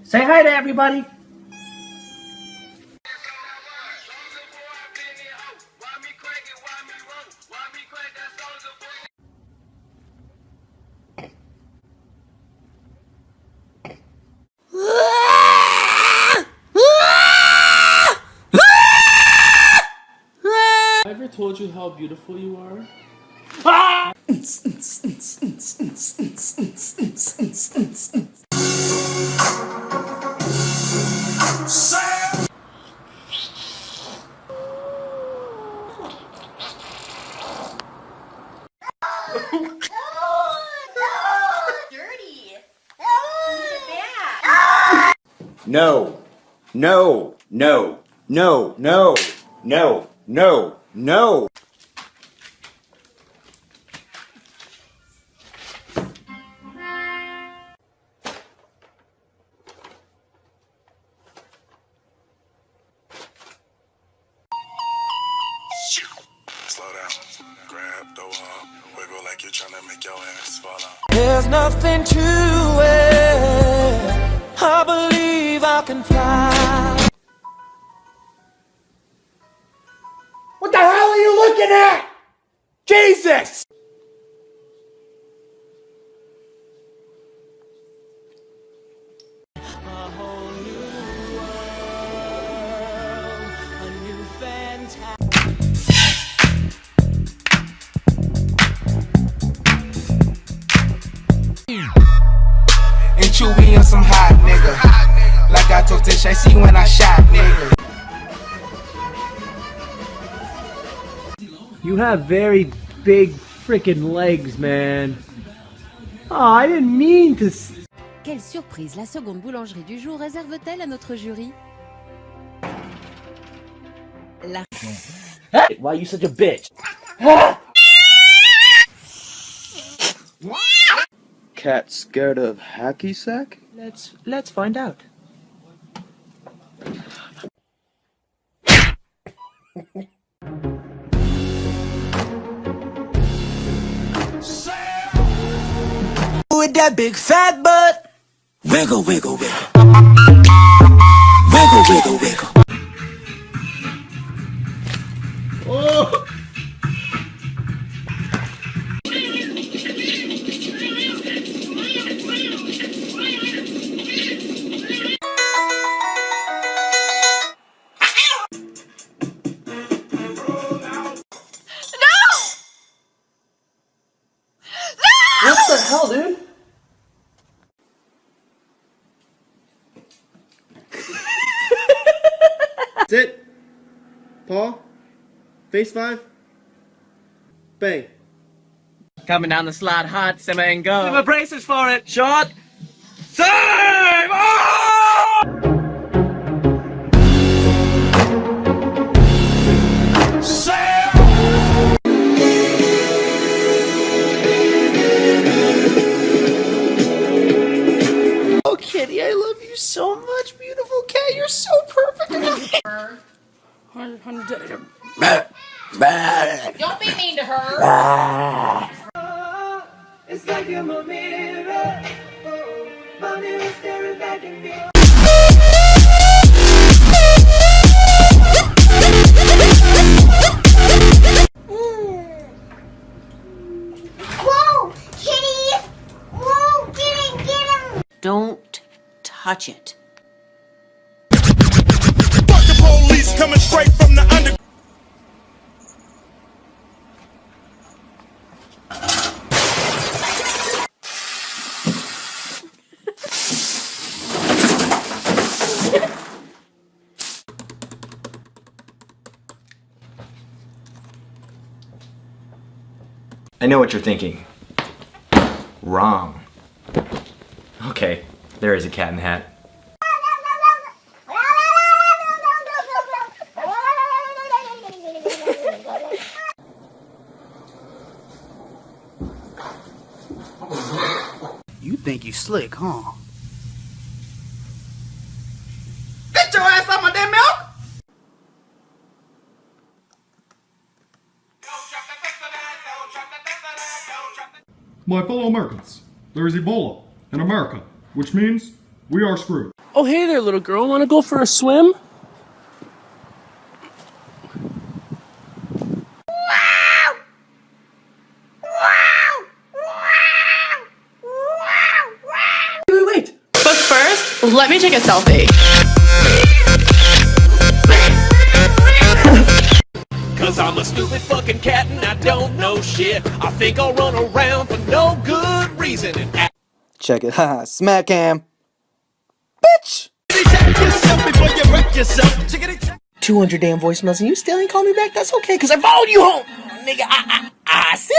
Say hi to everybody. I ever told you how beautiful you are? Ah! No, no, no, no, no, no, no, no. Slow down, grab the wall, wiggle like you're trying to make your ass fall out. There's nothing to it. I believe I can fly. What the hell are you looking at? Jesus! A whole new world, a new fantasy. And Chewy on some hot nigga. Like I told Tish, I see when I shot nigga. You have very big freaking legs, man. Oh, I didn't mean to. Quelle surprise la seconde boulangerie du jour réserve-t-elle à notre jury? Why are you such a bitch? Cat scared of hacky sack? Let's find out. With that big fat butt. Wiggle, wiggle, wiggle. Wiggle, wiggle, wiggle. Oh. What the hell, dude? Sit. Paw. Face 5. Bang. Coming down the slide hot, simmer and go. Give a braces for it. Shot. Save! Oh! Oh, kitty, I love you so much, beautiful cat. You're so perfect. Don't be mean to her. It's like I'm a mirror. My mirror staring back at me. Whoa, kitty! Whoa, get him! Don't touch it. Fuck the police coming straight from the under. I know what you're thinking. Wrong. Okay, there is a cat in the hat. You think you slick, huh? Get your ass off my damn milk! My fellow Americans, there is Ebola in America, which means we are screwed. Oh, hey there, little girl. Want to go for a swim? Wait. But first, let me take a selfie. Cause I'm a stupid fucking cat and I don't know shit. I think I'll run around for no good reason and act. Check it, haha, smack cam. Bitch! 200 damn voicemails and you still ain't call me back? That's okay, cause I followed you home! Nigga, I see!